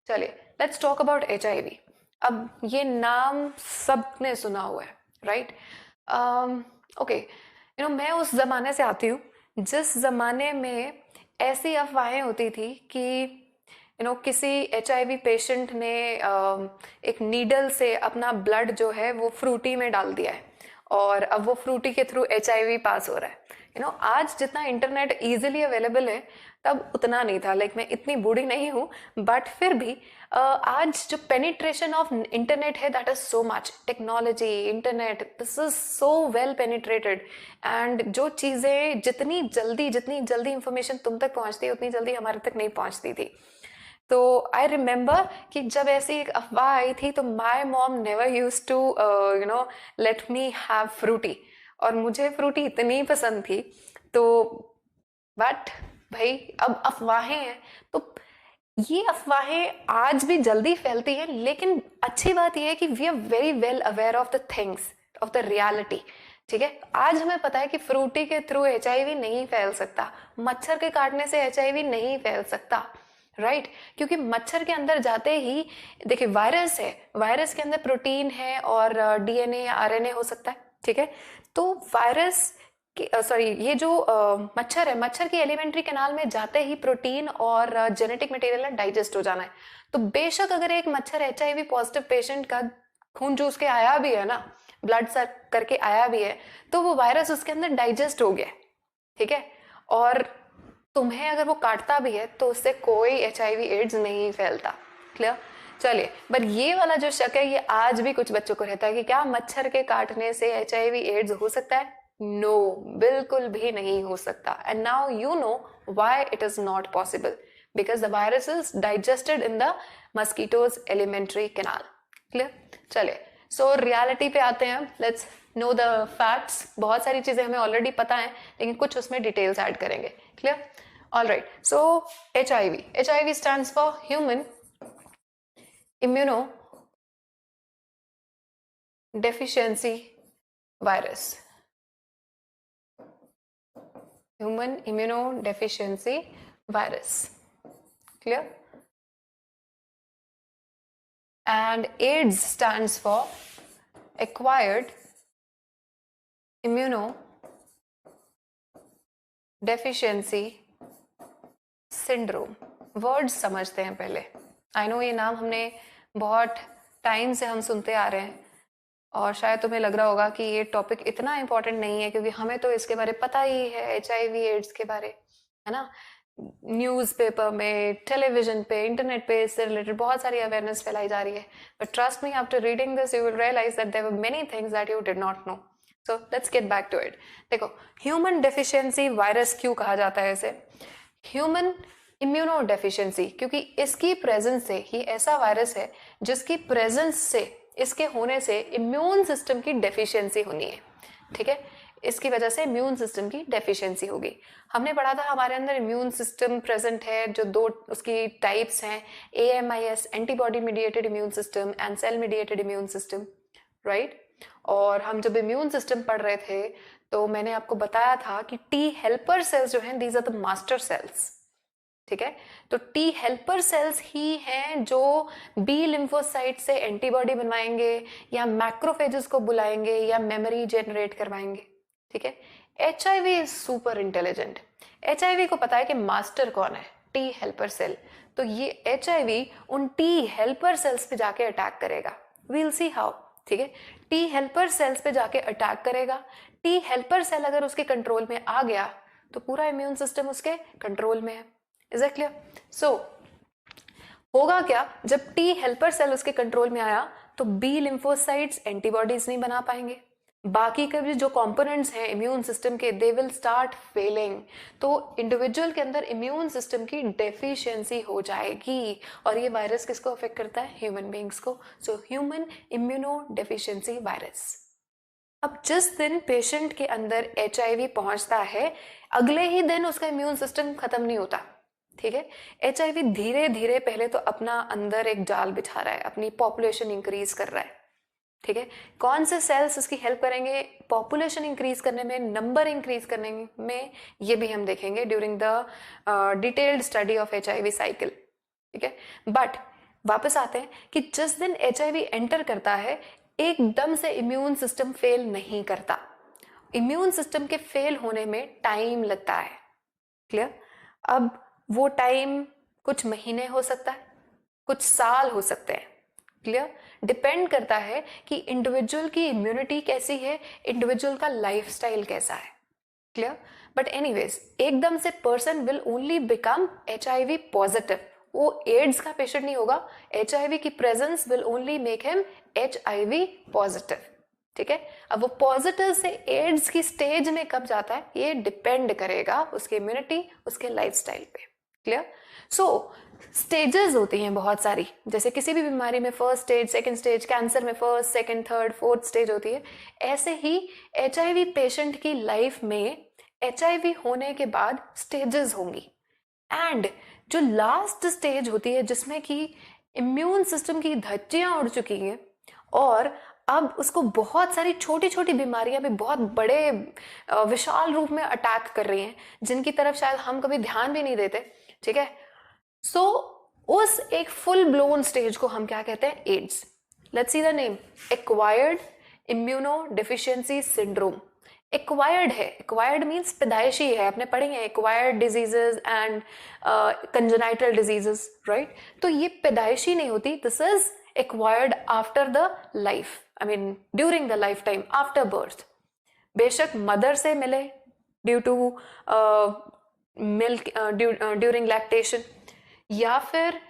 चलिए let's talk about HIV। अब ये नाम सबने सुना हुआ है, राइट? ओके, मैं उस जमाने से आती हूँ जिस जमाने में ऐसी अफवाहें होती थी कि किसी HIV पेशेंट ने एक नीडल से अपना ब्लड जो है वो फ्रूटी में डाल दिया है और अब वो फ्रूटी के थ्रू HIV पास हो रहा है। आज जितना इंटरनेट इजीली अवेलेबल है तब उतना नहीं था। लाइक मैं इतनी बूढ़ी नहीं हूँ, बट फिर भी आज जो पेनिट्रेशन ऑफ इंटरनेट है, that is so much. Technology, internet, this is so well penetrated. And जो चीजें जितनी जल्दी इंफॉर्मेशन तुम तक पहुंचती है उतनी जल्दी हमारे तक नहीं पहुंचती थी। तो आई रिमेम्बर कि जब ऐसी एक अफवाह आई थी तो my mom never use to let me have Frooti, और मुझे फ्रूटी इतनी पसंद थी। तो बट भाई अब अफवाहें हैं, तो ये अफवाहें आज भी जल्दी फैलती हैं, लेकिन अच्छी बात यह है कि we are very well aware of the things, of the reality. ठीक है, आज हमें पता है कि फ्रूटी के थ्रू HIV नहीं फैल सकता, मच्छर के काटने से HIV नहीं फैल सकता, राइट? क्योंकि मच्छर के अंदर जाते ही देखिए वायरस है, वायरस के अंदर प्रोटीन है और DNA या RNA हो सकता है। ठीक है, तो वायरस सॉरी ये जो मच्छर है, मच्छर की एलिमेंट्री कैनाल में जाते ही प्रोटीन और जेनेटिक मटेरियल डाइजेस्ट हो जाना है। तो बेशक अगर एक मच्छर HIV पॉजिटिव पेशेंट का खून चूस के आया भी है ना, ब्लड सक करके आया भी है, तो वो वायरस उसके अंदर डाइजेस्ट हो गया। ठीक है, और तुम्हें अगर वो काटता भी है तो उससे कोई HIV एड्स नहीं फैलता। क्लियर? चलिए, बट ये वाला जो शक है ये आज भी कुछ बच्चों को रहता है कि क्या मच्छर के काटने से HIV एड्स हो सकता है? नो, बिल्कुल भी नहीं हो सकता। And now you know why it is not possible, because the virus is digested in the mosquitoes alimentary canal. Clear? चलिए, सो रियलिटी पे आते हैं। Let's know the facts. बहुत सारी चीजें हमें ऑलरेडी पता है, लेकिन कुछ उसमें डिटेल्स ऐड करेंगे। Clear? All right, so HIV stands for human immuno deficiency virus. Human immunodeficiency virus. Clear? And AIDS stands for acquired immunodeficiency syndrome. Words समझते हैं पहले। आई नो ये नाम हमने बहुत टाइम से हम सुनते आ रहे हैं और शायद तुम्हें लग रहा होगा कि ये टॉपिक इतना इंपॉर्टेंट नहीं है, क्योंकि हमें तो इसके बारे में पता ही है, HIV एड्स के बारे, है ना? न्यूज़पेपर में, टेलीविजन पे, इंटरनेट पे इससे रिलेटेड बहुत सारी अवेयरनेस फैलाई जा रही है। But trust me, after reading this you will realize that there were many things that you did not know. So let's get back to it. देखो, ह्यूमन डेफिशिएंसी वायरस क्यों कहा जाता है इसे? ह्यूमन इम्यूनो डेफिशिएंसी, क्योंकि इसकी presence से ही ऐसा वायरस है जिसकी प्रेजेंस से, इसके होने से इम्यून सिस्टम की डेफिशिएंसी होनी है। ठीक है, इसकी वजह से इम्यून सिस्टम की डेफिशिएंसी होगी। हमने पढ़ा था हमारे अंदर इम्यून सिस्टम प्रेजेंट है, जो दो उसकी टाइप्स हैं, AMIS antibody mediated immune system and cell mediated immune system, right? और हम जब इम्यून सिस्टम पढ़ रहे थे तो मैंने आपको बताया था कि T हेल्पर सेल्स जो हैं, these are the master cells. ठीक है, तो T हेल्पर सेल्स ही हैं जो B लिम्फोसाइट से एंटीबॉडी बनवाएंगे या मैक्रोफेजेस को बुलाएंगे या मेमोरी जनरेट करवाएंगे। ठीक है, HIV is super intelligent. HIV को पता है कि मास्टर कौन है, T हेल्पर सेल। तो ये HIV उन T हेल्पर सेल्स पे जाके अटैक करेगा। We'll see how. ठीक है, T हेल्पर सेल्स पे जाके अटैक करेगा। T हेल्पर सेल अगर उसके कंट्रोल में आ गया तो पूरा इम्यून सिस्टम उसके कंट्रोल में है। Is it clear? सो होगा क्या, जब T हेल्पर सेल उसके कंट्रोल में आया तो B लिम्फोसाइट्स एंटीबॉडीज नहीं बना पाएंगे, बाकी के भी जो कंपोनेंट्स हैं इम्यून सिस्टम के, दे विल स्टार्ट फेलिंग। तो इंडिविजुअल के अंदर इम्यून सिस्टम की डेफिशिएंसी हो जाएगी, और ये वायरस किसको अफेक्ट करता है? ह्यूमन बींग्स को। So human immuno deficiency virus. अब जिस दिन पेशेंट के अंदर HIV पहुंचता है, अगले ही दिन उसका इम्यून सिस्टम खत्म नहीं होता। ठीक है, HIV धीरे धीरे पहले तो अपना अंदर एक जाल बिछा रहा है, अपनी पॉपुलेशन इंक्रीज कर रहा है। ठीक है, कौन से सेल्स इसकी हेल्प करेंगे पॉपुलेशन इंक्रीज करने में, नंबर इंक्रीज करने में, ये भी हम देखेंगे during the detailed study of HIV cycle. ठीक है, बट वापस आते हैं कि जिस दिन HIV एंटर करता है एकदम से इम्यून सिस्टम फेल नहीं करता, इम्यून सिस्टम के फेल होने में टाइम लगता है। क्लियर? अब वो टाइम कुछ महीने हो सकता है, कुछ साल हो सकते हैं। क्लियर? डिपेंड करता है कि इंडिविजुअल की इम्यूनिटी कैसी है, इंडिविजुअल का लाइफस्टाइल कैसा है। क्लियर? बट एनीवेज एकदम से person will only become HIV positive, वो एड्स का पेशेंट नहीं होगा, HIV की presence will only make him HIV positive. ठीक है? अब वो पॉजिटिव से एड्स की स्टेज में कब जाता है ये डिपेंड करेगा उसकी इम्यूनिटी, उसके लाइफस्टाइल पे। क्लियर? सो स्टेजेस होती हैं बहुत सारी, जैसे किसी भी बीमारी में first stage, second stage, cancer में first, second, third, fourth stage होती है। ऐसे ही HIV पेशेंट की लाइफ में HIV होने के बाद स्टेजेस होंगी, एंड जो लास्ट स्टेज होती है जिसमें कि इम्यून सिस्टम की धज्जियां उड़ चुकी हैं और अब उसको बहुत सारी छोटी छोटी बीमारियां भी बहुत बड़े विशाल रूप में अटैक कर रही हैं, जिनकी तरफ शायद हम कभी ध्यान भी नहीं देते। ठीक है? सो उस एक फुल ब्लोन स्टेज को हम क्या कहते हैं? AIDS. Let's see the name, acquired immuno deficiency syndrome. Acquired है, एक्वायर्ड मीन्स पैदाइशी है, आपने पढ़ी है acquired diseases and congenital diseases, right? तो ये पैदाइशी नहीं होती, this is acquired after the life, I mean during the life time, after birth. बेशक मदर से मिले due to milk, during lactation, या फिर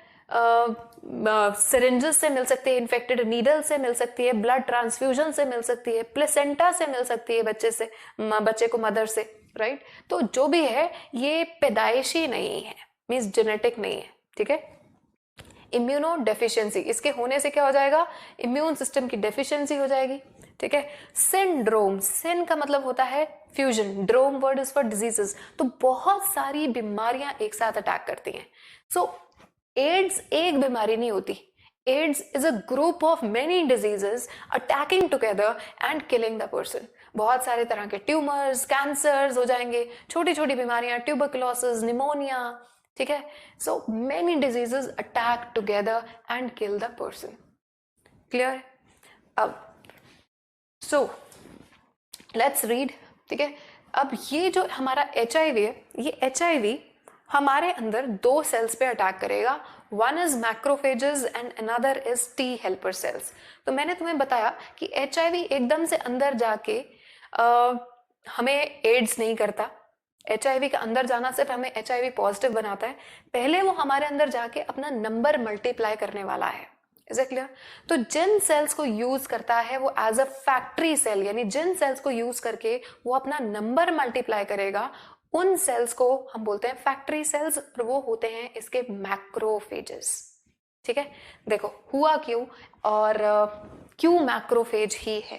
सिरिंजेस से मिल सकती है, इन्फेक्टेड नीडल से मिल सकती है, ब्लड ट्रांसफ्यूजन से मिल सकती है, प्लेसेंटा से मिल सकती है बच्चे से, बच्चे को मदर से, राइट? तो जो भी है ये पैदाइशी नहीं है, मीन्स जेनेटिक नहीं है। ठीक है? इम्यूनो डेफिशिएंसी, इसके होने से क्या हो जाएगा? इम्यून सिस्टम की डेफिशिएंसी हो जाएगी। ठीक है? सिंड्रोम, सिन का मतलब होता है fusion, drome word is for diseases, तो बहुत सारी बीमारियां एक साथ अटैक करती हैं। सो एड्स एक बीमारी नहीं होती, AIDS is a group of many diseases attacking together and killing the person. बहुत सारे तरह के ट्यूमर्स, कैंसर्स हो जाएंगे, छोटी छोटी बीमारियां, ट्यूबरकुलोसिस, निमोनिया। ठीक है? So many diseases attack together and kill the person. Clear? अब सो लेट्स रीड। ठीक है? अब ये जो हमारा HIV है, ये HIV हमारे अंदर दो सेल्स पे अटैक करेगा, one is macrophages and another is T helper sales. तो मैंने तुम्हें बताया कि HIV एकदम से अंदर जाके हमें एड्स नहीं करता, HIV के अंदर जाना सिर्फ हमें HIV पॉजिटिव बनाता है, पहले वो हमारे अंदर जाके अपना नंबर मल्टीप्लाई करने वाला है। Is it clear? तो जिन सेल्स को यूज करता है वो एज अ फैक्ट्री सेल, यानी जिन सेल्स को यूज करके वो अपना नंबर मल्टीप्लाई करेगा, उन सेल्स को हम बोलते हैं फैक्ट्री सेल्स, और वो होते हैं इसके मैक्रोफेजेस। ठीक है? देखो हुआ क्यों और क्यों मैक्रोफेज ही है।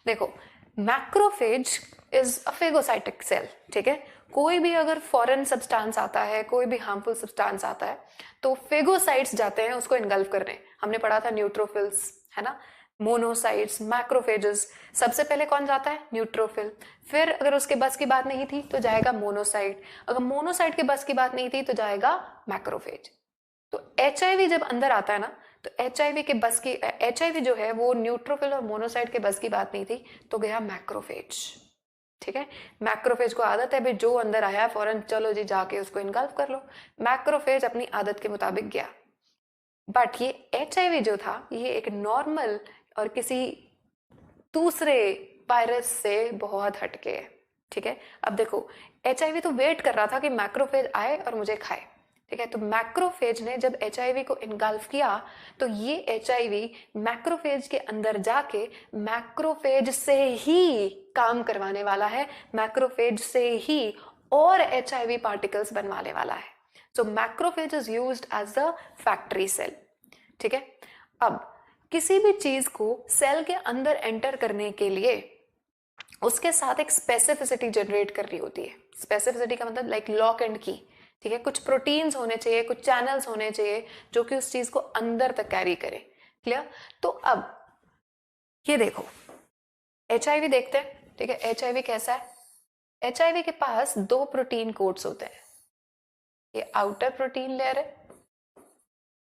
देखो macrophage is a phagocytic cell. ठीक है? कोई भी अगर फॉरेन सब्सटेंस आता है, कोई भी हार्मफुल सब्सटेंस आता है, तो फेगोसाइट्स जाते हैं उसको इनगल्फ करने। हमने पढ़ा था न्यूट्रोफिल्स, है ना, मोनोसाइट्स, मैक्रोफेजेस। सबसे पहले कौन जाता है? न्यूट्रोफिल। फिर अगर उसके बस की बात नहीं थी तो जाएगा मोनोसाइट, अगर मोनोसाइट के बस की बात नहीं थी तो जाएगा मैक्रोफेज। तो HIV जब अंदर आता है ना, तो HIV के बस की, HIV जो है वो न्यूट्रोफिल और मोनोसाइट के बस की बात नहीं थी, तो गया मैक्रोफेज। ठीक है? मैक्रोफेज को आदत है भाई जो अंदर आया फौरन चलो जी जाके उसको इनगल्फ कर लो, मैक्रोफेज अपनी आदत के मुताबिक गया। बट ये HIV जो था ये एक नॉर्मल और किसी दूसरे वायरस से बहुत हटके है। ठीक है? अब देखो HIV तो वेट कर रहा था कि मैक्रोफेज आए और मुझे खाए। ठीक है? तो मैक्रोफेज ने जब HIV को इनगल्फ किया तो ये HIV मैक्रोफेज के अंदर जाके मैक्रोफेज से ही काम करवाने वाला है, मैक्रोफेज से ही और HIV पार्टिकल्स बनवाने वाला है। So macrophage is used as the factory cell. ठीक है? अब किसी भी चीज को सेल के अंदर एंटर करने के लिए उसके साथ एक स्पेसिफिसिटी जनरेट करनी होती है। स्पेसिफिसिटी का मतलब लाइक लॉक एंड की। ठीक है? कुछ प्रोटीन्स होने चाहिए, कुछ चैनल्स होने चाहिए जो कि उस चीज को अंदर तक कैरी करे। क्लियर? तो अब ये देखो HIV देखते हैं। ठीक है? HIV कैसा है? HIV के पास दो प्रोटीन कोड्स होते हैं, ये आउटर प्रोटीन लेयर है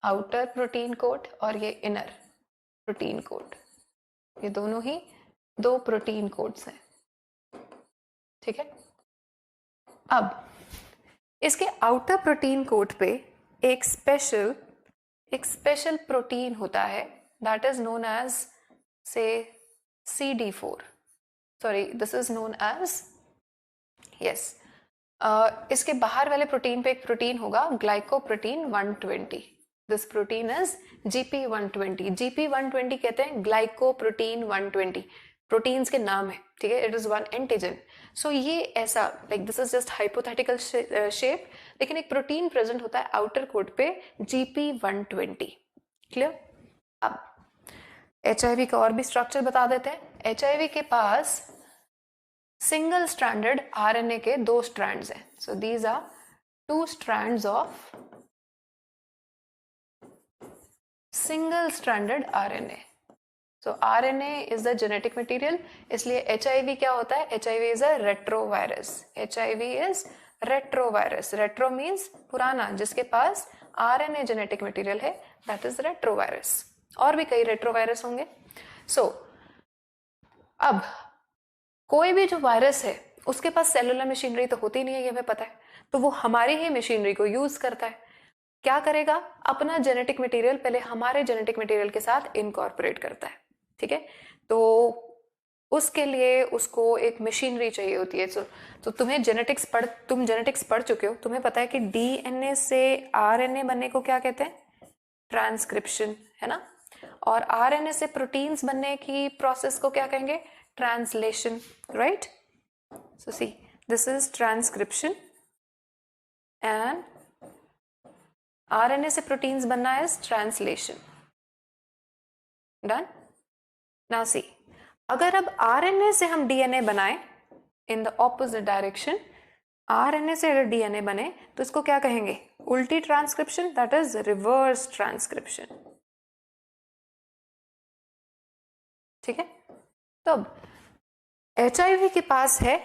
आउटर प्रोटीन कोट और ये इनर प्रोटीन कोट, ये दोनों ही दो प्रोटीन कोट्स हैं, ठीक है। अब इसके आउटर प्रोटीन कोट पे एक स्पेशल प्रोटीन होता है, दैट इज नोन एज से CD4, sorry this is known as, yes, इसके बाहर वाले प्रोटीन पे एक प्रोटीन होगा glycoprotein 120, this protein is GP120, GP120 कहते हैं ग्लाइकोप्रोटीन 120, प्रोटीन्स के नाम है, ठीक है, इट इज वन एंटीजन। सो ये ऐसा, like this is just hypothetical shape, लेकिन एक प्रोटीन प्रेजेंट होता है आउटर कोट पे GP120, क्लियर। अब HIV का और भी स्ट्रक्चर बता देते हैं। HIV के पास सिंगल स्ट्रैंडेड RNA के दो स्ट्रैंड्स हैं, so these are two strands of single stranded RNA। So RNA is the genetic material, इसलिए HIV क्या होता है, HIV is a retrovirus, HIV is retrovirus, retro means पुराना, जिसके पास RNA जेनेटिक मटेरियल है, दैट इज रेट्रोवायरस। और भी कई रेट्रोवायरस होंगे। सो अब कोई भी जो वायरस है उसके पास सेलुलर मशीनरी तो होती नहीं है, ये हमें पता है, तो वो हमारी ही मशीनरी को यूज करता है। क्या करेगा, अपना जेनेटिक मटेरियल पहले हमारे जेनेटिक मटेरियल के साथ इनकॉर्पोरेट करता है, ठीक है। तो उसके लिए उसको एक मशीनरी चाहिए होती है। तो तुम जेनेटिक्स पढ़ चुके हो, तुम्हें पता है कि DNA से RNA बनने को क्या कहते हैं, ट्रांसक्रिप्शन, है ना। और RNA से प्रोटीन्स बनने की प्रोसेस को क्या कहेंगे, translation, right. So see this is transcription and RNA से प्रोटीन्स बनना is translation, done. Now see, अगर अब RNA से हम DNA बनाए in the opposite direction, RNA से अगर DNA बने तो इसको क्या कहेंगे, उल्टी transcription, that is reverse transcription, ठीक है। तो अब HIV के पास है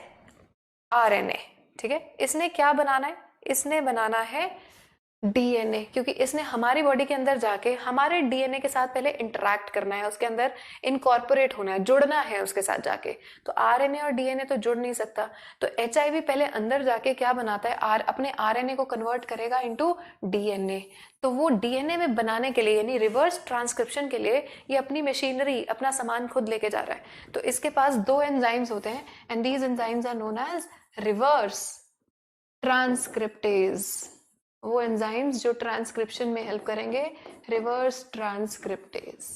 RNA, ठीक है, इसने क्या बनाना है, इसने बनाना है DNA, क्योंकि इसने हमारी बॉडी के अंदर जाके हमारे DNA के साथ पहले इंटरैक्ट करना है, उसके अंदर इनकॉर्पोरेट होना है, जुड़ना है उसके साथ जाके। तो RNA और DNA तो जुड़ नहीं सकता, तो HIV पहले अंदर जाके क्या बनाता है, अपने RNA को कन्वर्ट करेगा इनटू DNA। तो वो DNA में बनाने के लिए, यानी रिवर्स ट्रांसक्रिप्शन के लिए, ये अपनी मशीनरी, अपना सामान खुद लेके जा रहा है। तो इसके पास दो एंजाइम्स होते हैं, and these enzymes are known as reverse transcriptase. वो एंजाइम्स जो ट्रांसक्रिप्शन में हेल्प करेंगे, reverse transcriptase.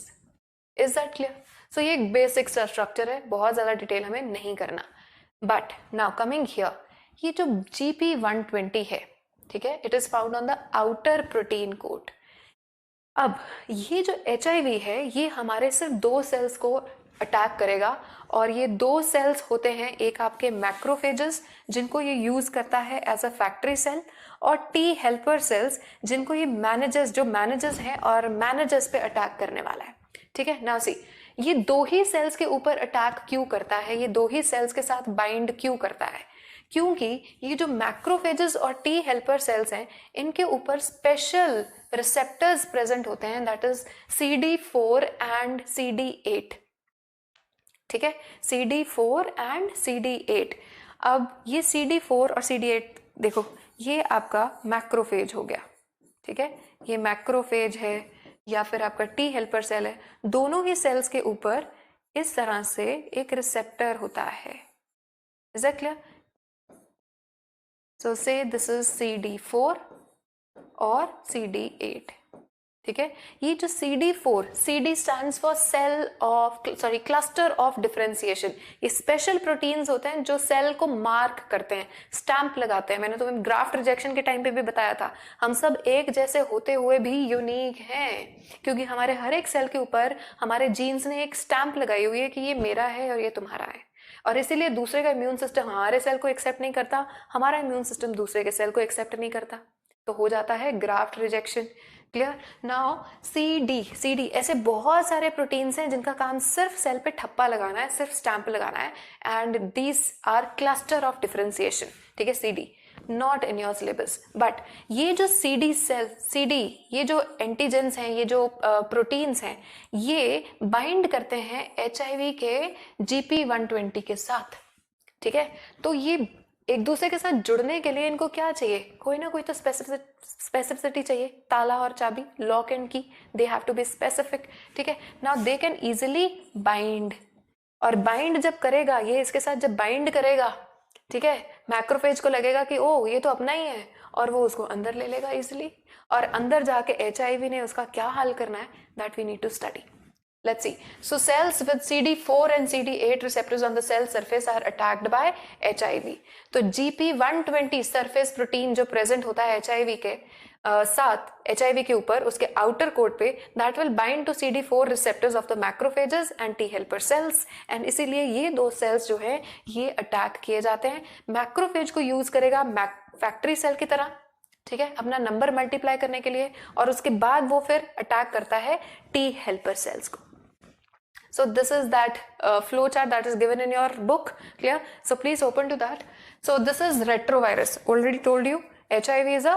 Is that clear. So ये एक बेसिक सा स्ट्रक्चर है, बहुत ज्यादा डिटेल हमें नहीं करना। बट नाउ कमिंग हियर, ये जो GP120 है, ठीक है, it is found on the outer protein coat. अब ये जो HIV है, ये हमारे सिर्फ दो सेल्स को अटैक करेगा, और ये दो सेल्स होते हैं, एक आपके मैक्रोफेजेस जिनको ये यूज करता है एज अ फैक्ट्री सेल, और T हेल्पर सेल्स जिनको ये मैनेजर्स हैं और मैनेजर्स पे अटैक करने वाला है, ठीक है। नाउ सी, ये दो ही सेल्स के ऊपर अटैक क्यों करता है, ये दो ही सेल्स के साथ बाइंड क्यों करता है, क्योंकि ये जो मैक्रोफेजेस और T हेल्पर सेल्स हैं, इनके ऊपर स्पेशल रिसेप्टर्स प्रेजेंट होते हैं, that is CD4 and CD8, ठीक है, CD4 एंड CD8। अब ये CD4 और CD8 देखो, ये आपका मैक्रोफेज हो गया, ठीक है, ये मैक्रोफेज है या फिर आपका T हेल्पर सेल है, दोनों ही सेल्स के ऊपर इस तरह से एक रिसेप्टर होता है। Is that clear. सो से दिस इज CD4 और CD8, ठीक है। ये जो CD4, CD stands for cluster of differentiation, ये स्पेशल प्रोटीन्स होते हैं जो सेल को मार्क करते हैं, स्टैंप लगाते हैं। मैंने तुम्हें ग्राफ्ट रिजेक्शन के टाइम पे भी बताया था, हम सब एक जैसे होते हुए भी यूनिक हैं, क्योंकि हमारे हर एक सेल के ऊपर हमारे जीन्स ने एक स्टैंप लगाई हुई है कि ये मेरा है और ये तुम्हारा है। और इसीलिए दूसरे का इम्यून सिस्टम हमारे सेल को एक्सेप्ट नहीं करता, हमारा इम्यून सिस्टम दूसरे के सेल को एक्सेप्ट नहीं करता, तो हो जाता है graft rejection. Clear. Now CD ऐसे बहुत सारे प्रोटीन्स हैं जिनका काम सिर्फ सेल पे ठप्पा लगाना है, सिर्फ स्टैंप लगाना है, and these are cluster of differentiation, ठीक है, CD। Not in your syllabus, but ये जो CD सेल, CD, ये जो एंटीजेंस हैं, ये जो प्रोटीन्स हैं, ये बाइंड करते हैं HIV के GP120 के साथ, ठीक है। तो ये एक दूसरे के साथ जुड़ने के लिए इनको क्या चाहिए, कोई ना कोई तो स्पेसिफिसिटी चाहिए, ताला और चाबी, lock and key, they have to be specific, ठीक है। Now they can easily bind, और बाइंड जब करेगा, ये इसके साथ जब बाइंड करेगा, ठीक है, मैक्रोफेज को लगेगा कि ओ ये तो अपना ही है, और वो उसको अंदर ले लेगा इजिली, और अंदर जाके HIV ने उसका क्या हाल करना है, that we need to study. Let's see. So cells with CD4 and CD8 receptors on the cell surface are attacked by HIV. तो GP120 surface protein जो present होता है HIV के साथ, HIV के ऊपर उसके outer coat पे, that will bind to CD4 receptors of the macrophages and T helper cells, and इसीलिए ये दो cells जो है ये attack किए जाते हैं। macrophage को use करेगा factory cell की तरह, ठीक है, अपना नंबर मल्टीप्लाई करने के लिए, और उसके बाद वो फिर अटैक करता है T helper cells को। So this is that flow chart that is given in your book, clear? So please open to that. So this is retrovirus. Already told you, HIV is a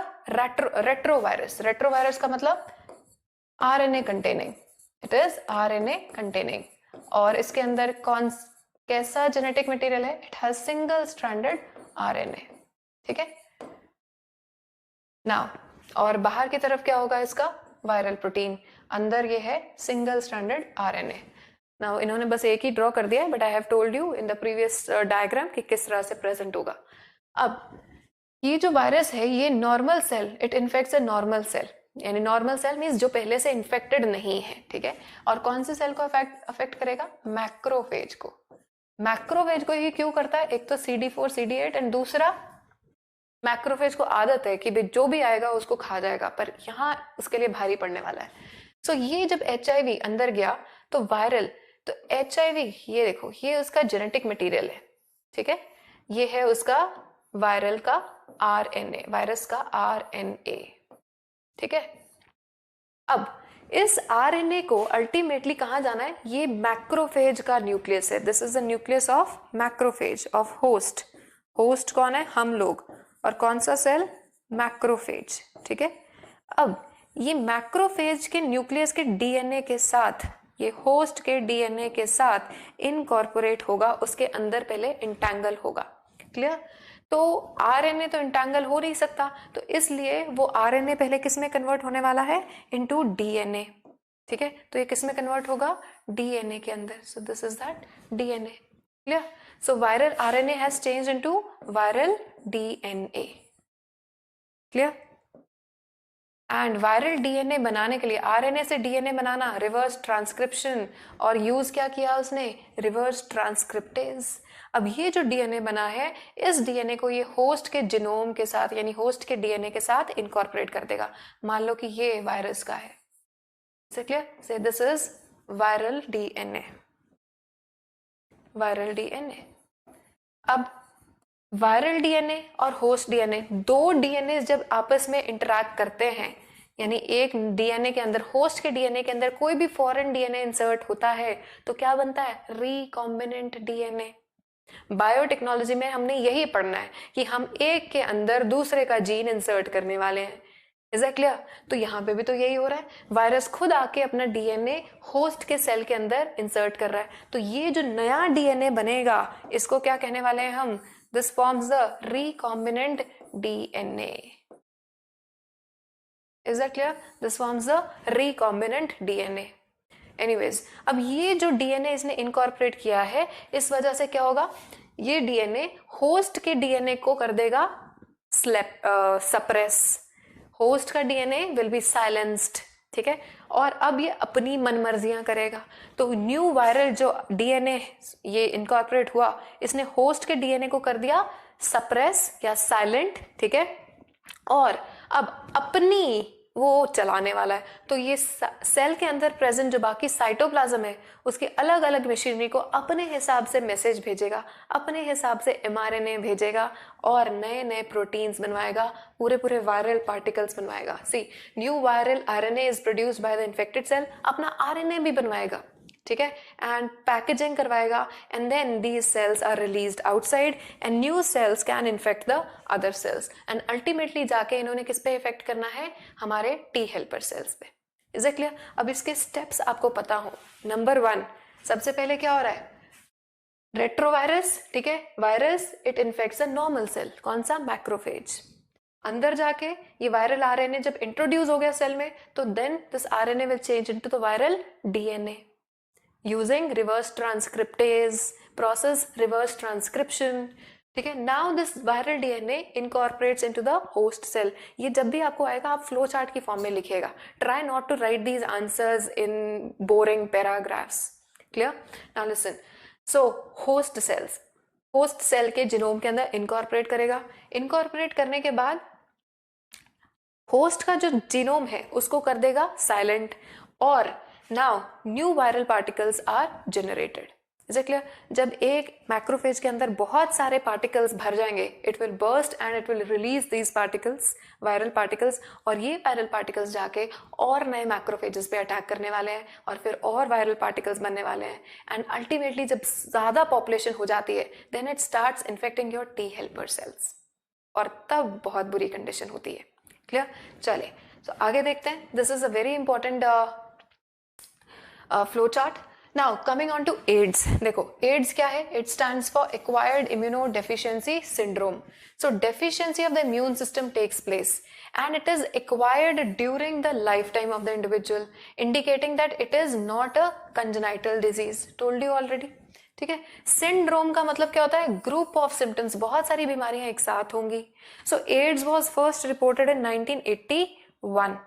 retrovirus. Retrovirus का मतलब RNA containing. It is RNA containing. और इसके अंदर कैसा genetic material है? It has single stranded RNA. ठीक है? Now, और बाहर की तरफ क्या होगा इसका? Viral protein. अंदर ये है सिंगल स्ट्रैंडेड RNA। नाउ इन्होंने बस एक ही ड्रॉ कर दिया है, but I have told you in the previous diagram कि किस तरह से प्रेजेंट होगा। अब ये जो वायरस है ये normal cell, it infects a normal cell, यानी नॉर्मल सेल मीन्स जो पहले से इन्फेक्टेड नहीं है, ठीक है। और कौन से सेल को अफेक्ट करेगा? मैक्रोफेज को। मैक्रोफेज को ये क्यों करता है? एक तो CD4 CD8 एंड दूसरा मैक्रोफेज को आदत है कि जो भी आएगा उसको खा जाएगा, पर यहाँ उसके लिए भारी पड़ने वाला है। सो ये जब HIV अंदर गया तो वायरल, तो HIV ये देखो, ये उसका जेनेटिक मटेरियल है, ठीक है, ये है उसका वायरल का RNA, वायरस का RNA, ठीक है। अब इस RNA को अल्टीमेटली कहाँ जाना है? ये मैक्रोफेज का न्यूक्लियस है। This is the nucleus of macrophage, of host. Host कौन है? हम लोग। और कौन सा सेल? मैक्रोफेज, ठीक है। अब ये मैक्रोफेज के न्यूक्लियस के DNA के साथ, ये होस्ट के DNA के साथ इनकॉर्पोरेट होगा, उसके अंदर पहले इंटैंगल होगा, क्लियर। तो RNA तो इंटैंगल हो नहीं सकता, तो इसलिए वो RNA पहले किस में कन्वर्ट होने वाला है? इनटू DNA, ठीक है। तो ये किस में कन्वर्ट होगा? DNA के अंदर। सो this is that DNA, clear. So viral RNA has changed into viral DNA, clear. And viral DNA बनाने के लिए, RNA से DNA बनाना, रिवर्स ट्रांसक्रिप्शन, और यूज क्या किया उसने? Reverse transcriptase. अब ये जो DNA बना है, इस DNA को ये होस्ट के जीनोम के साथ, यानी होस्ट के DNA के साथ इनकॉर्पोरेट कर देगा। मान लो कि ये वायरस का है, से क्लियर? से this is viral DNA, viral DNA। अब वायरल DNA और होस्ट DNA, दो DNA जब आपस में इंटरैक्ट करते हैं, यानी एक DNA के अंदर, होस्ट के DNA के अंदर कोई भी फॉरेन DNA इंसर्ट होता है, तो क्या बनता है? Recombinant DNA। बायोटेक्नोलॉजी में हमने यही पढ़ना है कि हम एक के अंदर दूसरे का जीन इंसर्ट करने वाले हैं। Is that clear? तो यहाँ पे भी तो यही हो रहा है, वायरस खुद आके अपना DNA होस्ट के सेल के अंदर इंसर्ट कर रहा है। तो ये जो नया DNA बनेगा, इसको क्या कहने वाले हैं हम? This forms the recombinant DNA. Is that clear? This forms the recombinant DNA. Anyways, अब ये जो DNA इसने incorporate किया है, इस वजह से क्या होगा? ये DNA होस्ट के DNA को कर देगा suppress. होस्ट का DNA will be silenced, ठीक है। और अब ये अपनी मनमर्जियां करेगा। तो न्यू वायरल जो DNA ये इनकॉर्पोरेट हुआ, इसने होस्ट के DNA को कर दिया सप्रेस या साइलेंट, ठीक है, और अब अपनी वो चलाने वाला है। तो ये सेल के अंदर प्रेजेंट जो बाकी साइटोप्लाज्म है, उसकी अलग अलग मशीनरी को अपने हिसाब से मैसेज भेजेगा, अपने हिसाब से mRNA भेजेगा, और नए नए प्रोटीन्स बनवाएगा, पूरे पूरे वायरल पार्टिकल्स बनवाएगा। See, new viral RNA is produced by the infected cell, अपना RNA भी बनवाएगा, ठीक है, एंड पैकेजिंग करवाएगा, and then these cells are released outside and new cells can infect the other cells, and ultimately जाके इन्होंने किस पे इफेक्ट करना है, हमारे टी हेल्पर सेल्स पे। Is it clear? अब इसके स्टेप्स आपको पता हो। नंबर 1, सबसे पहले क्या हो रहा है, रेट्रोवायरस, ठीक है, virus it infects a normal cell, कौन सा, मैक्रोफेज। अंदर जाके ये वायरल आरएनए जब इंट्रोड्यूस हो गया सेल में, तो then this RNA will change into the viral DNA using reverse transcriptase process, reverse transcription, ठीक है। Now this viral DNA incorporates into the host cell. ये जब भी आपको आएगा आप फ्लो चार्ट की फॉर्म में लिखिएगा, try not to write these answers in boring paragraphs, clear. Now listen, so host cells, host cell के जीनोम के अंदर इनकॉर्पोरेट करेगा, इनकॉर्पोरेट करने के बाद होस्ट का जो जीनोम है उसको कर देगा साइलेंट, और now new viral particles are generated. Is it clear? जब एक मैक्रोफेज के अंदर बहुत सारे पार्टिकल्स भर जाएंगे, it will burst and it will release these particles, viral particles, और ये वायरल पार्टिकल्स जाके और नए मैक्रोफेजेस पे अटैक करने वाले हैं, और फिर और वायरल पार्टिकल्स बनने वाले हैं, एंड अल्टीमेटली जब ज्यादा पॉपुलेशन हो जाती है, then it starts infecting your T helper cells, और तब बहुत बुरी कंडीशन होती है। क्लियर? चलिए, तो आगे देखते हैं। This is a very important flow chart. Now coming on to AIDS, देखो एड्स क्या है, it stands for acquired immuno deficiency syndrome. So deficiency of the immune system takes place and it is acquired during the lifetime of the individual, indicating that it is not a congenital disease, told you already, ठीक है। Syndrome का मतलब क्या होता है, group of symptoms, बहुत सारी बीमारियां एक साथ होंगी। So AIDS was first reported in 1981,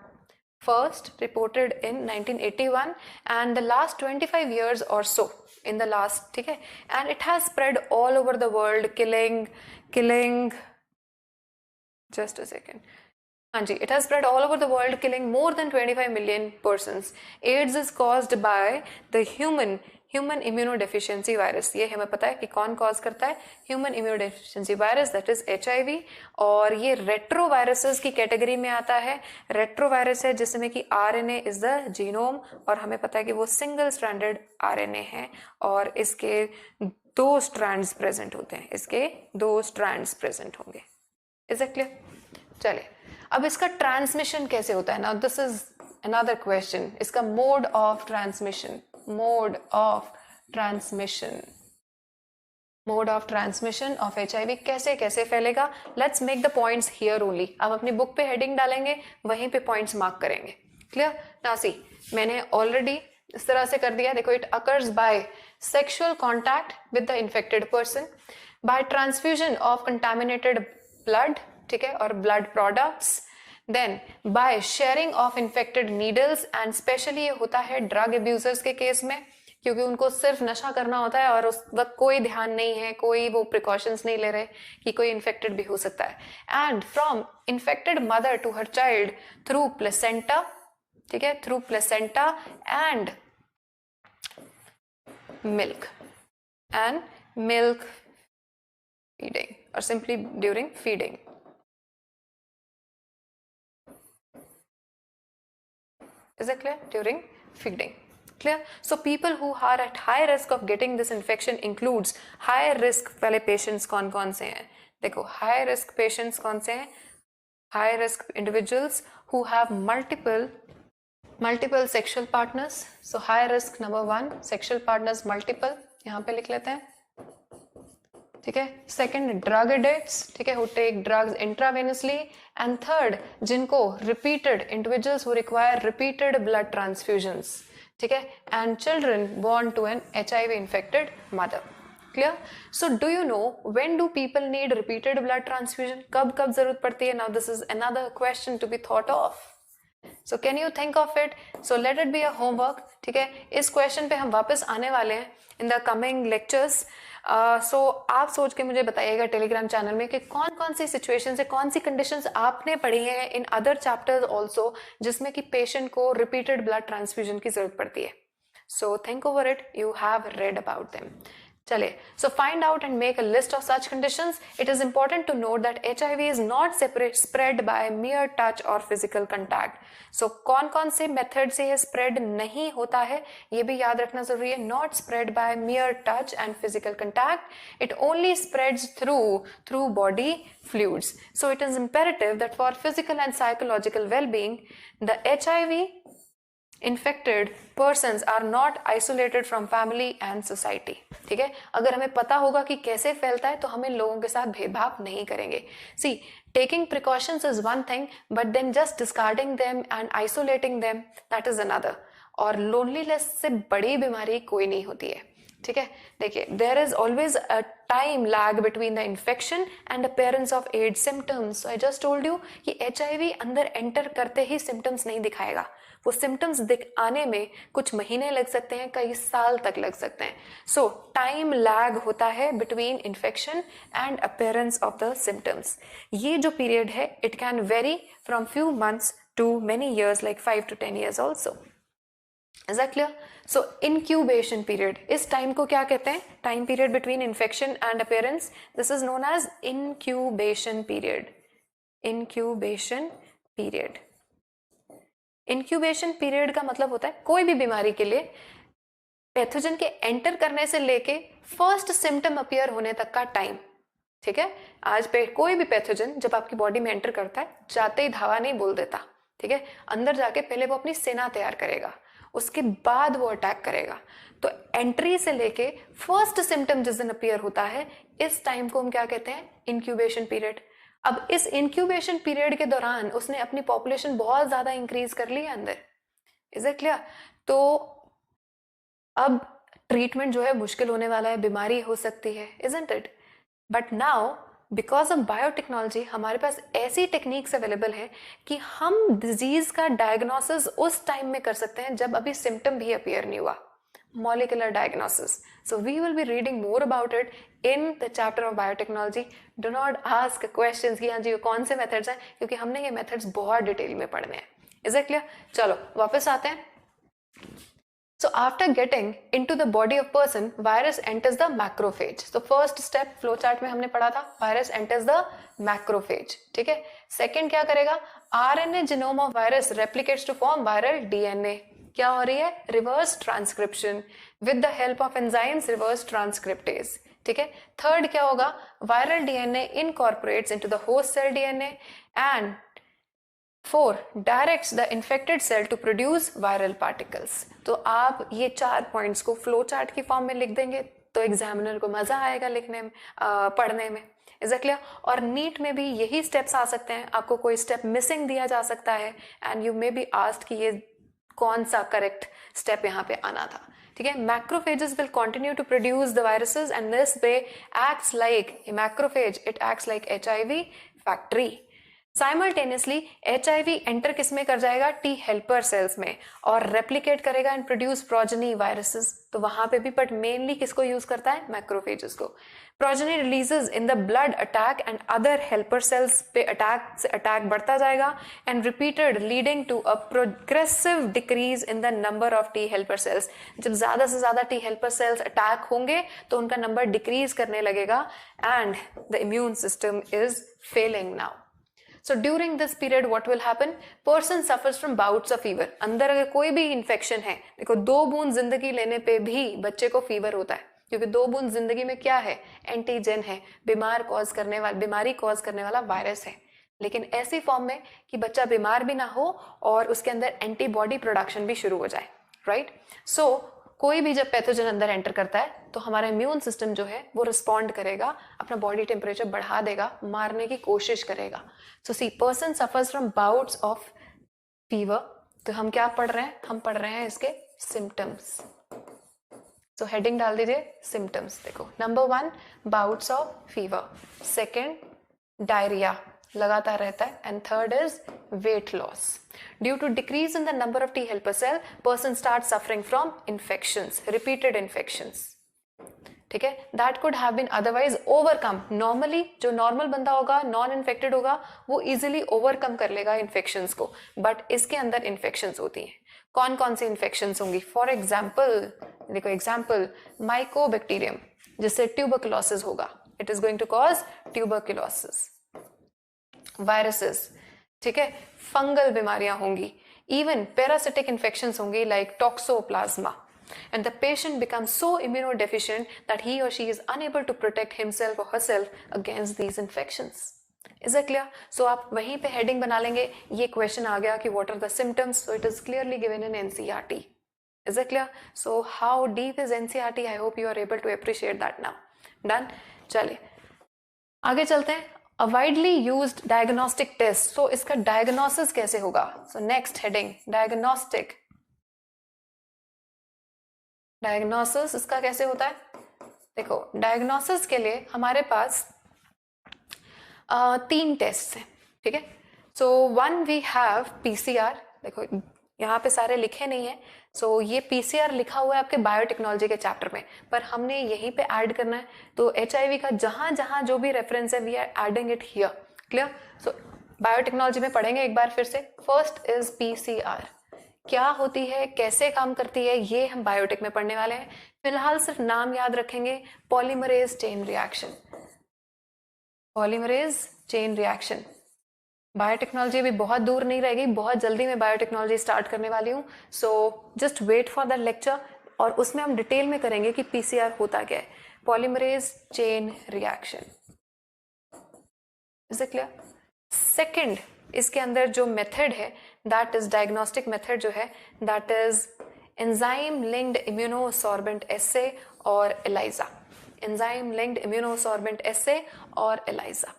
first reported in 1981, and the last 25 years or so in the last, ठीक है, and it has spread all over the world, killing just a second, हाँ जी, it has spread all over the world, killing more than 25 million persons. AIDS is caused by the human immunodeficiency virus. ये हमें पता है कि कौन cause करता है, human immunodeficiency virus, that is HIV, और ये रेट्रोवायरसेस की कैटेगरी में आता है। रेट्रोवायरस है जिसमें कि RNA is the genome, और हमें पता है कि वो सिंगल स्ट्रैंडेड RNA है, और इसके 2 स्ट्रैंड्स प्रेजेंट होते हैं, इसके 2 स्ट्रैंड्स प्रेजेंट होंगे। Is it clear? चलिए, अब इसका ट्रांसमिशन कैसे होता है। Now this is another question, इसका mode of transmission, mode of transmission of HIV कैसे कैसे फैलेगा। Let's make the points here only. आप अपनी बुक पे हेडिंग डालेंगे, वहीं पे पॉइंट्स मार्क करेंगे। क्लियर? नाउ सी, मैंने ऑलरेडी इस तरह से कर दिया, देखो, it occurs by sexual contact with the infected person, by transfusion of contaminated blood, ठीक है, और blood products, then by sharing of infected needles, and specially ये होता है ड्रग अब्यूजर्स के केस में, क्योंकि उनको सिर्फ नशा करना होता है और उस वक्त कोई ध्यान नहीं है, कोई वो प्रिकॉशंस नहीं ले रहे कि कोई इन्फेक्टेड भी हो सकता है। And from infected mother to her child through placenta, ठीक है, through placenta and milk feeding, or simply during feeding. Is it clear? During feeding. Clear? So people who are at high risk of getting this infection includes high risk वाले patients कौन से हैं? देखो, high risk patients कौन से हैं? High risk individuals who have multiple sexual partners. So high risk number 1, sexual partners multiple, यहाँ पे लिख लेते हैं, ठीक है। सेकंड, ड्रग एडिक्ट्स, ठीक है, who take drugs intravenously, and third, जिनको repeated individuals who require repeated blood transfusions, ठीक है, and children born to an HIV infected mother. Clear? So do you know when do people need repeated blood transfusion, कब जरूरत पड़ती है? Now this is another question to be thought of. So can you think of it? So let it be a homework, ठीक है। इस question पे हम वापस आने वाले हैं इन द कमिंग लेक्चर्स। सो आप सोच के मुझे बताइएगा टेलीग्राम चैनल में कि कौन सी सिचुएशन से, कौन सी कंडीशंस आपने पढ़ी हैं इन अदर चैप्टर्स ऑल्सो, जिसमें कि पेशेंट को रिपीटेड ब्लड ट्रांसफ्यूजन की जरूरत पड़ती है। So think over it, you have read about them. चलिए, so find out and make a list of such conditions. It is important to note that HIV is not spread by mere touch or physical contact. So कौन कौन से method से ये spread नहीं होता है ये भी याद रखना जरूरी है. Not spread by mere touch and physical contact. It only spreads through body fluids. So it is imperative that for physical and psychological well-being, the HIV infected persons are not isolated from family and society. ठीक है, अगर हमें पता होगा कि कैसे फैलता है तो हम इन लोगों के साथ भेदभाव नहीं करेंगे. See, taking precautions is one thing, but then just discarding them and isolating them, that is another. और loneliness से बड़ी बीमारी कोई नहीं होती है. ठीक है, देखिए, there is always a time lag between the infection and appearance of AIDS symptoms. So I just told you कि HIV अंदर enter करते ही symptoms नहीं दिखाएगा. वो सिम्टम्स आने में कुछ महीने लग सकते हैं, कई साल तक लग सकते हैं. सो टाइम लैग होता है between infection and appearance of the symptoms. ये जो पीरियड है it can vary from few months to many years, like 5 to 10 years also. Is that clear? So incubation period, इस टाइम को क्या कहते हैं? Time period between infection and appearance, this is known as incubation period. Incubation period. Incubation period का मतलब होता है कोई भी बीमारी के लिए पैथोजन के एंटर करने से लेके फर्स्ट सिम्टम अपीयर होने तक का टाइम. ठीक है, आज पे कोई भी पैथोजन जब आपकी बॉडी में एंटर करता है जाते ही धावा नहीं बोल देता. ठीक है, अंदर जाके पहले वो अपनी सेना तैयार करेगा, उसके बाद वो अटैक करेगा. तो एंट्री से लेके फर्स्ट सिम्टम जिस दिन अपीयर होता है इस टाइम को हम क्या कहते हैं? Incubation period. अब इस इंक्यूबेशन पीरियड के दौरान उसने अपनी पॉपुलेशन बहुत ज्यादा इंक्रीज कर ली है अंदर. Is it clear? तो अब ट्रीटमेंट जो है मुश्किल होने वाला है, बीमारी हो सकती है, isn't it? But now because of biotechnology हमारे पास ऐसी टेक्निक्स अवेलेबल है कि हम डिजीज का डायग्नोसिस उस टाइम में कर सकते हैं जब अभी सिम्टम भी अपीयर नहीं हुआ. molecular diagnosis. So we will be reading more about it in the chapter of biotechnology. Do not ask questions कि हाँ जी कौन से methods हैं, क्योंकि हमने ये methods बहुत डिटेल में पढ़ने हैं. Is it clear? चलो वापस आते हैं. So after getting into the body of person, virus enters the macrophage. So first step flow chart में हमने पढ़ा था, virus enters the macrophage. ठीक है. Second क्या करेगा? RNA genome of virus replicates to form viral DNA. क्या हो रही है? Reverse transcription with the help of enzymes reverse transcriptase. ठीक है. थर्ड क्या होगा? Viral DNA incorporates into the host cell DNA and 4 directs the infected cell to produce viral particles. तो आप ये 4 पॉइंट्स को फ्लो चार्ट की फॉर्म में लिख देंगे तो एग्जामिनर को मजा आएगा लिखने में, पढ़ने में. Is it clear? और नीट में भी यही स्टेप्स आ सकते हैं, आपको कोई स्टेप मिसिंग दिया जा सकता है and you may be asked कि ये कौन सा करेक्ट स्टेप यहाँ पे आना था. ठीक है. Macrophages will continue to produce the viruses and this way acts like a macrophage, it acts like HIV factory. Simultaneously HIV enter किस में कर जाएगा? T हेल्पर सेल्स में, और रेप्लिकेट करेगा एंड प्रोड्यूस प्रोजेनी वायरसेस. तो वहां पे भी, बट मेनली किसको यूज करता है? मैक्रोफेजेस को. Progeny releases in the blood attack and other helper cells पे अटैक बढ़ता जाएगा and repeated leading to a progressive decrease in the number of T helper cells. जब ज्यादा से ज्यादा T हेल्पर सेल्स अटैक होंगे तो उनका नंबर डिक्रीज करने लगेगा and the immune system is failing now. So during this period what will happen? Person suffers from bouts of fever. अंदर अगर कोई भी इन्फेक्शन है, देखो 2 बूंद जिंदगी लेने पे भी बच्चे को फीवर होता है, क्योंकि 2 बूंद जिंदगी में क्या है? एंटीजन है, बीमारी कॉज करने वाला वायरस है. लेकिन ऐसी फॉर्म में कि बच्चा बीमार भी ना हो और उसके अंदर एंटीबॉडी प्रोडक्शन भी शुरू हो जाए. राइट? सो कोई भी जब पैथोजन अंदर एंटर करता है तो हमारा इम्यून सिस्टम जो है वो रिस्पॉन्ड करेगा, अपना बॉडी टेम्परेचर बढ़ा देगा, मारने की कोशिश करेगा. So see person suffers from bouts of fever. तो हम क्या पढ़ रहे हैं? हम पढ़ रहे हैं इसके सिम्टम्स. सो हेडिंग डाल दीजिए सिम्टम्स. देखो, number 1 bouts of fever, second diarrhoea लगातार रहता है, and third is weight loss. Due to decrease in the number of T helper cell person start suffering from infections, repeated infections. ठीक है. That could have been otherwise overcome. Normally जो normal बंदा होगा, non infected होगा, वो easily overcome कर लेगा infections को, बट इसके अंदर इन्फेक्शंस होती हैं. कौन कौन सी इन्फेक्शंस होंगी? फॉर एग्जाम्पल देखो, एग्जाम्पल माइकोबैक्टीरियम. जिससे ट्यूबरकुलोसिस होगा. It is going to cause tuberculosis. Viruses, ठीक है, फंगल बीमारियां होंगी, इवन पैरासिटिक इन्फेक्शंस होंगी like toxoplasma. And the patient becomes so immunodeficient that he or she is unable to protect himself or herself against these infections. Is it clear? So आप वहीं पे heading बना लेंगे. ये question आ गया कि what are the symptoms? So it is clearly given in NCERT. Is it clear? So how deep is NCERT? I hope you are able to appreciate that now. Done? चलिए आगे चलते हैं. A widely used diagnostic test. So इसका diagnosis कैसे होगा? So next heading, diagnostic. Diagnosis इसका कैसे होता है? देखो, डायग्नोसिस के लिए हमारे पास 3 टेस्ट हैं, ठीक है. सो 1 वी हैव पीसीआर. देखो यहाँ पे सारे लिखे नहीं है. सो ये पीसीआर लिखा हुआ है आपके बायोटेक्नोलॉजी के चैप्टर में, पर हमने यहीं पे ऐड करना है. तो एचआईवी का जहां जहां जो भी रेफरेंस है we are adding it here. Clear? So biotechnology में पढ़ेंगे एक बार फिर से. First is PCR. क्या होती है, कैसे काम करती है, ये हम बायोटेक में पढ़ने वाले हैं. फिलहाल सिर्फ नाम याद रखेंगे. Polymerase chain reaction. Polymerase chain reaction. Biotechnology भी बहुत दूर नहीं रहेगी, बहुत जल्दी मैं बायोटेक्नोलॉजी स्टार्ट करने वाली हूँ. So just wait for that lecture, और उसमें हम डिटेल में करेंगे कि पीसीआर होता क्या है. Polymerase chain reaction. Is it clear? Second, इसके अंदर जो मेथड है दैट इज डायग्नोस्टिक मेथड जो है that is enzyme linked immunosorbent assay और ELISA. Enzyme linked immunosorbent assay और एलाइजा.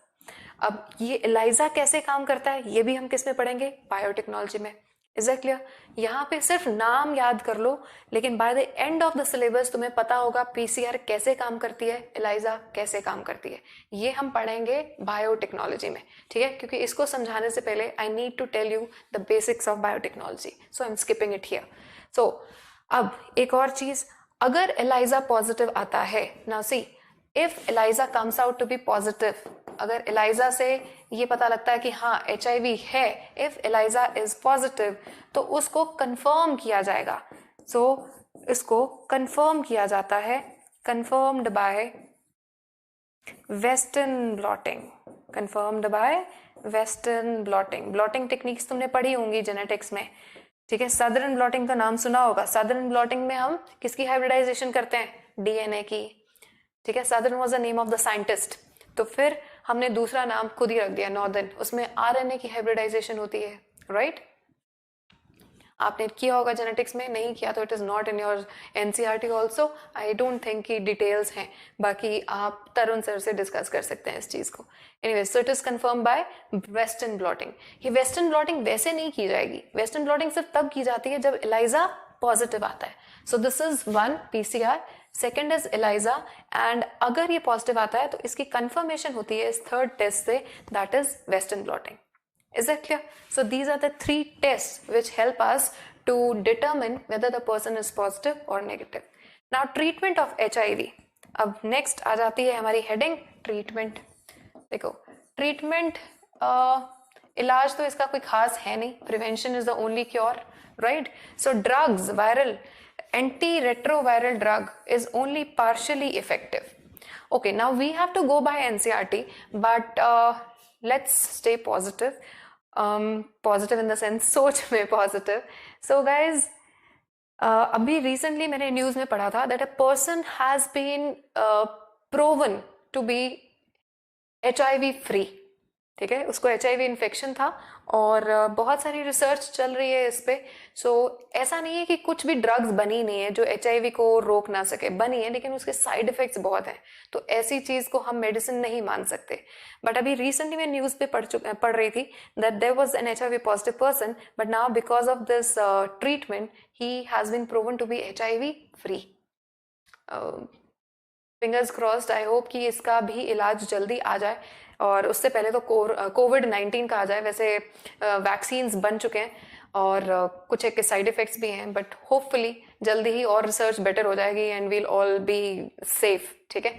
अब ये एलाइजा कैसे काम करता है ये भी हम किस में पढ़ेंगे? बायोटेक्नोलॉजी में. Is it clear? यहाँ पे सिर्फ नाम याद कर लो, लेकिन by the end of the syllabus तुम्हें पता होगा पीसीआर कैसे काम करती है, एलाइजा कैसे काम करती है. ये हम पढ़ेंगे बायोटेक्नोलॉजी में, ठीक है. क्योंकि इसको समझाने से पहले I need to tell you the basics of biotechnology, so I am skipping it here. So अब एक और चीज, अगर एलाइजा पॉजिटिव आता है, now see if ELISA comes out to be positive, अगर एलाइजा से ये पता लगता है कि हाँ एचआईवी है, इफ एलाइजा इज पॉजिटिव, तो उसको कंफर्म किया जाएगा. सो इसको कंफर्म किया जाता है, confirmed bye western blotting. Confirmed bye western blotting. Blotting techniques तुमने पढ़ी होंगी जेनेटिक्स में, ठीक है. सदर्न ब्लॉटिंग का नाम सुना होगा. सदर्न ब्लॉटिंग में हम किसकी हाइब्रिडाइजेशन करते हैं? डीएनए की, ठीक है. Southern was the name of the scientist. तो फिर हमने दूसरा नाम खुद ही रख दिया नॉर्दर्न. उसमें आरएनए की हाइब्रिडाइजेशन होती है, राइट? आपने किया होगा जेनेटिक्स में, नहीं किया तो it is not in your NCERT also. I don't think कि डिटेल्स हैं, बाकी आप तरुण सर से डिस्कस कर सकते हैं इस चीज को. Anyways, so it is confirm bye western blotting. ये वेस्टर्न ब्लॉटिंग वैसे नहीं की जाएगी. वेस्टर्न ब्लॉटिंग सिर्फ तब की जाती है जब एलाइजा पॉजिटिव आता है. So this is 1 PCR, second is ELISA, and अगर ये पॉजिटिव आता है तो इसकी कंफर्मेशन होती है इस थर्ड टेस्ट से, that is western blotting. Is that clear? So these are the 3 tests which help us to determine whether the person is positive or negative. Now treatment of HIV. अब next आ जाती है हमारी heading treatment. देखो treatment, इलाज तो इसका कोई खास है नहीं. Prevention is the only cure, right? So drugs, viral, antiretroviral drug is only partially effective. Okay, now we have to go by NCERT, but let's stay positive. Positive in the sense सोच में positive. So guys, अभी recently मैंने news में पढ़ा था that a person has been proven to be HIV free. ठीक है, उसको एचआईवी इन्फेक्शन था और बहुत सारी रिसर्च चल रही है इस पे. सो ऐसा नहीं है कि कुछ भी ड्रग्स बनी नहीं है जो एचआईवी को रोक ना सके, बनी है, लेकिन उसके साइड इफेक्ट्स बहुत हैं. तो ऐसी चीज को हम मेडिसिन नहीं मान सकते. बट अभी रिसेंटली मैं न्यूज पे पढ़ रही थी that there was an HIV positive person, but now because of this treatment he has been proven to be HIV free. Fingers crossed. I hope कि इसका भी इलाज जल्दी आ जाए, और उससे पहले तो कोविड-19 का आ जाए. वैसे वैक्सीन्स बन चुके हैं और कुछ एक साइड इफेक्ट्स भी हैं, बट होपफुली जल्दी ही और रिसर्च बेटर हो जाएगी and we'll all be safe. ठीक है,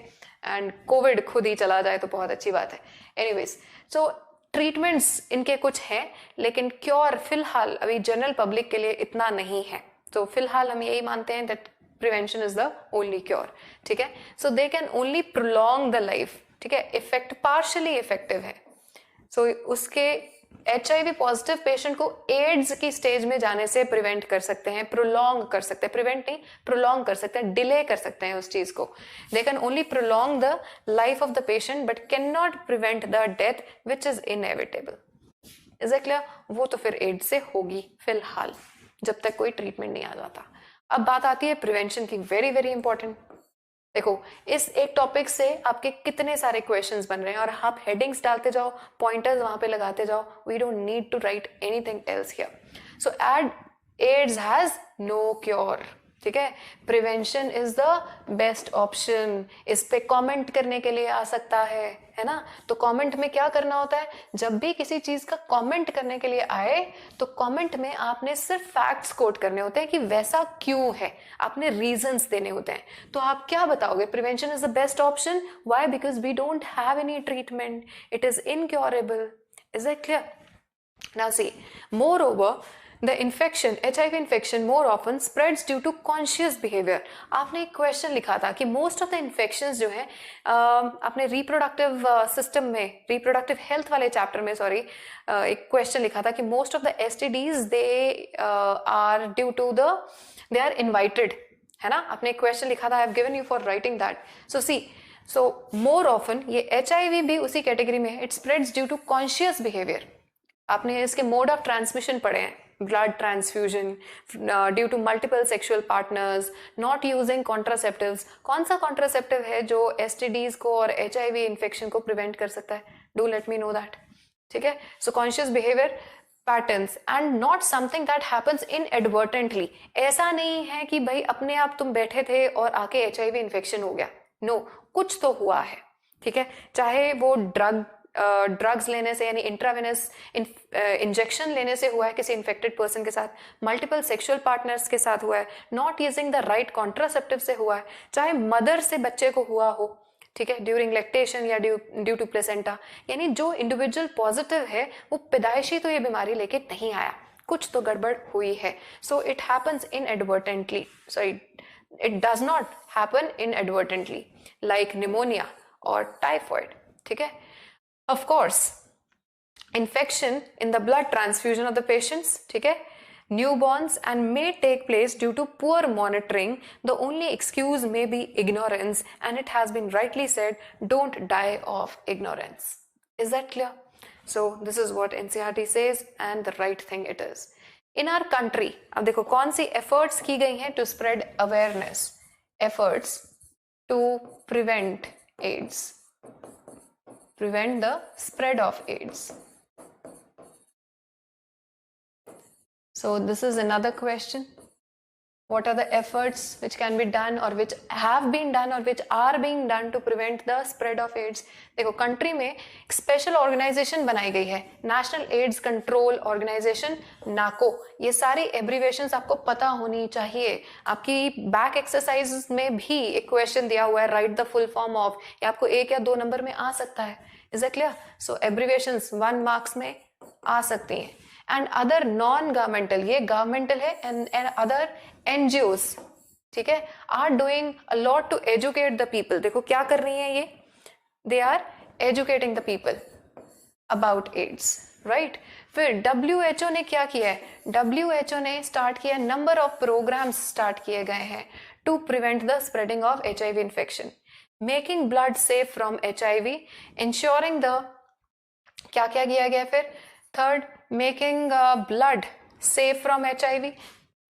एंड कोविड खुद ही चला जाए तो बहुत अच्छी बात है. एनीवेज, सो ट्रीटमेंट्स इनके कुछ हैं, लेकिन क्योर फिलहाल अभी जनरल पब्लिक के लिए इतना नहीं है. तो फिलहाल हम यही मानते हैं that prevention is the only cure, ठीक है. So they can only prolong the life, ठीक है. इफेक्ट पार्शियली इफेक्टिव है. सो उसके HIV पॉजिटिव पेशेंट को एड्स की स्टेज में जाने से प्रिवेंट कर सकते हैं, प्रोलॉन्ग कर सकते हैं, प्रिवेंट नहीं प्रोलॉन्ग कर सकते हैं, डिले कर सकते हैं उस चीज को. दे can only prolong the life of the patient but can not prevent the death which is inevitable. Is it clear? वो तो फिर एड्स से होगी फिलहाल, जब तक कोई ट्रीटमेंट नहीं आ जाता. अब बात आती है प्रिवेंशन की, वेरी वेरी इंपॉर्टेंट. देखो इस एक टॉपिक से आपके कितने सारे क्वेश्चंस बन रहे हैं और आप हेडिंग्स डालते जाओ, पॉइंटर्स वहां पे लगाते जाओ. We don't need to write anything else here. So AIDS has no cure, ठीक है. Prevention is the best option. इस पे कमेंट करने के लिए आ सकता है ना. तो कमेंट में क्या करना होता है, जब भी किसी चीज का कमेंट करने के लिए आए तो कमेंट में आपने सिर्फ फैक्ट्स कोट करने होते हैं कि वैसा क्यों है, आपने रीजंस देने होते हैं. तो आप क्या बताओगे, prevention is the best option. Why? Because we don't have any treatment, it is incurable. Is it clear? Now see, moreover the infection, HIV infection more often spreads due to conscious behavior. आपने एक question लिखा था कि most of the infections जो है आपने reproductive system में, reproductive health वाले चैप्टर में सॉरी, एक क्वेश्चन लिखा था कि most of the STDs they are due to the, they are invited, है ना. आपने एक क्वेश्चन लिखा था, I have given you for writing that. So more often ये HIV भी उसी कैटेगरी में है. It spreads due to conscious behaviour. आपने इसके मोड ऑफ ट्रांसमिशन पढ़े हैं, blood transfusion, due to multiple sexual partners, not using contraceptives. कौन सा contraceptive है जो STDs को और HIV infection को prevent कर सकता है? Do let me know that. ठीक है. So conscious behavior patterns and not something that happens inadvertently. ऐसा नहीं है कि भाई अपने आप तुम बैठे थे और आके HIV infection हो गया. No, कुछ तो हुआ है, ठीक है. चाहे वो ड्रग्स लेने से, यानी इंट्रावेनस इंजेक्शन लेने से हुआ है किसी इन्फेक्टेड पर्सन के साथ, मल्टीपल सेक्सुअल पार्टनर्स के साथ हुआ है, not using the right contraceptive से हुआ है, चाहे मदर से बच्चे को हुआ हो, ठीक है, ड्यूरिंग लैक्टेशन या ड्यू टू प्लेसेंटा. यानी जो इंडिविजुअल पॉजिटिव है वो पैदाइशी तो ये बीमारी लेके नहीं आया, कुछ तो गड़बड़ हुई है. So it happens inadvertently, sorry it does not happen inadvertently like pneumonia और टाइफॉइड, ठीक है. Of course, infection in the blood transfusion of the patients, ठीक है, newborns, and may take place due to poor monitoring. The only excuse may be ignorance, and it has been rightly said, don't die of ignorance. Is that clear? So this is what NCERT says, and the right thing it is. In our country, अब देखो कौन सी efforts की गई हैं to spread awareness, efforts to prevent AIDS. Prevent the spread of AIDS. So this is another question. What are the efforts which can be done or which have been done or which are being done to prevent the spread of AIDS? देखो country में एक special organisation बनाई गई है, national AIDS control organisation, नाको. ये सारी abbreviations आपको पता होनी चाहिए. आपकी बैक एक्सरसाइज में भी एक क्वेश्चन दिया हुआ है, right the full form of, ये आपको 1 या 2 नंबर में आ सकता है. Is it clear? So abbreviations 1 marks में आ सकती हैं. एंड अदर नॉन गवर्नमेंटल, ये गवर्नमेंटल है, एंड अदर NGOs, ठीक है, are doing a lot to educate the people. देखो क्या कर रही हैं ये, they are educating the people about AIDS, right. फिर WHO ने क्या किया है, WHO ने स्टार्ट किया, नंबर ऑफ प्रोग्राम्स स्टार्ट किए गए हैं to prevent the spreading of HIV infection, making blood safe from HIV, ensuring the, क्या क्या किया गया. फिर third, making blood safe from HIV.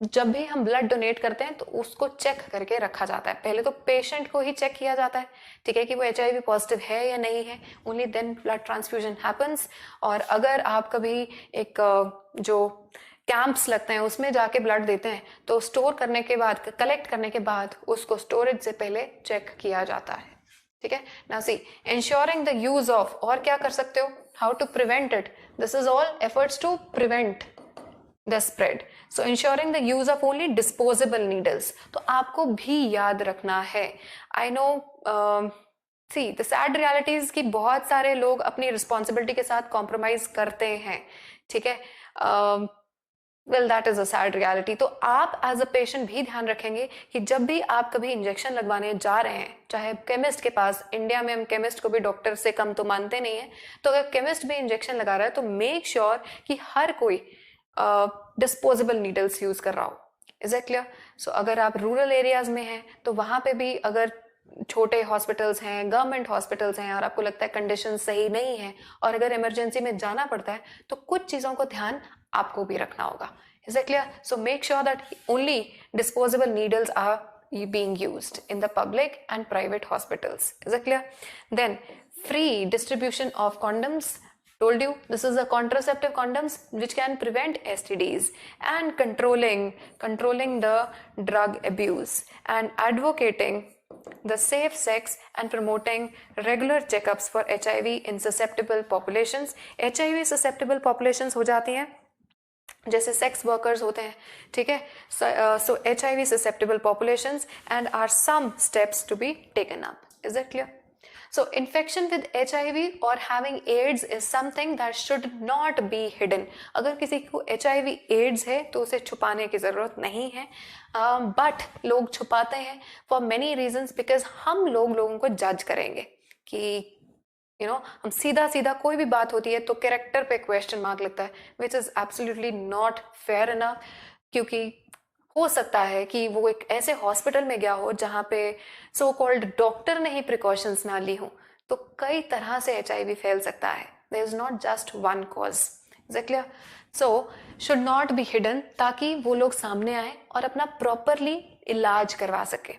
जब भी हम ब्लड डोनेट करते हैं तो उसको चेक करके रखा जाता है. पहले तो पेशेंट को ही चेक किया जाता है, ठीक है, कि वो HIV पॉजिटिव है या नहीं है. Only then blood transfusion happens. और अगर आप कभी एक जो कैंप्स लगते हैं उसमें जाके ब्लड देते हैं तो स्टोर करने के बाद, कलेक्ट करने के बाद उसको स्टोरेज से पहले चेक किया जाता है, ठीक है. Now see, ensuring the use of, और क्या कर सकते हो, how to prevent it. This is all efforts to prevent the spread. So ensuring the use of only disposable needles. तो आपको भी याद रखना है. I know, see, the sad reality is कि बहुत सारे लोग अपनी रिस्पॉन्सिबिलिटी के साथ कॉम्प्रोमाइज करते हैं, ठीक है. Well that is a sad reality. तो आप एज अ पेशेंट भी ध्यान रखेंगे कि जब भी आप कभी इंजेक्शन लगवाने जा रहे हैं, चाहे केमिस्ट के पास, इंडिया में हम केमिस्ट को भी डॉक्टर से कम तो मानते नहीं है, तो अगर केमिस्ट भी इंजेक्शन लगा रहा है तो मेक श्योर कि हर कोई डिस्पोजेबल नीडल्स यूज कर रहा हो। Is it clear? सो अगर आप रूरल एरियाज में हैं तो वहां पे भी अगर छोटे हॉस्पिटल्स हैं, गवर्नमेंट हॉस्पिटल्स हैं और आपको लगता है कंडीशन सही नहीं है और अगर इमरजेंसी में जाना पड़ता है तो कुछ चीजों को ध्यान आपको भी रखना होगा। Is it clear? So make sure that only disposable needles are being used in the public and private hospitals. Is it clear? Then free distribution of condoms. Told you this is a contraceptive condoms which can prevent STDs, and controlling the drug abuse and advocating the safe sex and promoting regular checkups for HIV in susceptible populations. HIV susceptible populations हो जाती हैं जैसे sex workers होते हैं, ठीक है? सो HIV susceptible populations and are some steps to be taken up. Is that clear? So infection with HIV or having AIDS is something that should not be hidden. अगर किसी को HIV AIDS है तो उसे छुपाने की जरूरत नहीं है, बट लोग छुपाते हैं for many reasons because हम लोगों को जज करेंगे कि हम सीधा कोई भी बात होती है तो कैरेक्टर पे क्वेश्चन मार्क लगता है, which is absolutely not fair enough. क्योंकि हो सकता है कि वो एक ऐसे हॉस्पिटल में गया हो जहां पे सो कॉल्ड डॉक्टर ने ही प्रिकॉशंस ना ली हो, तो कई तरह से HIV फैल सकता है। There is not just one cause. Is it clear? So should not be hidden, ताकि वो लोग सामने आए और अपना प्रॉपरली इलाज करवा सके,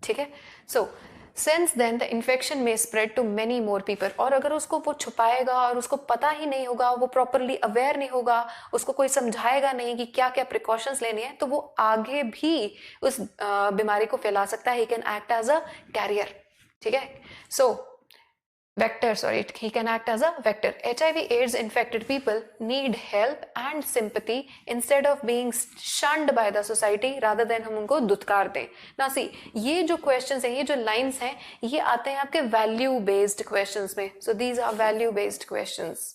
ठीक है? सो since then the infection may spread to many more people. और अगर उसको वो छुपाएगा और उसको पता ही नहीं होगा, वो प्रॉपरली अवेयर नहीं होगा, उसको कोई समझाएगा नहीं कि क्या क्या प्रिकॉशंस लेने हैं, तो वो आगे भी उस बीमारी को फैला सकता है। He can act as a carrier, ठीक है? सो vector, sorry, he can act as a vector. HIV AIDS infected people need help and sympathy instead of being shunned by the society, rather than हम उनको दुत्कार दें ना। सी ये जो questions हैं, ये जो लाइंस हैं, ये आते हैं आपके वैल्यू बेस्ड क्वेश्चंस में। So these are value based questions.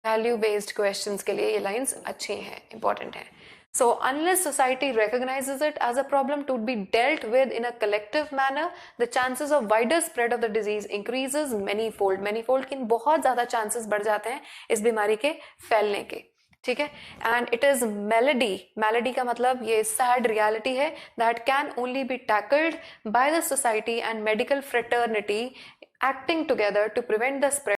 Value based questions के लिए ये लाइंस अच्छी हैं, इंपॉर्टेंट हैं। So unless society recognizes it as a problem to be dealt with in a collective manner, the chances of wider spread of the disease increases manyfold. Manyfold कि बहुत ज्यादा chances बढ़ जाते हैं इस बीमारी के फैलने के, ठीक है? And it is malady का मतलब ये sad reality है that can only be tackled by the society and medical fraternity acting together to prevent the spread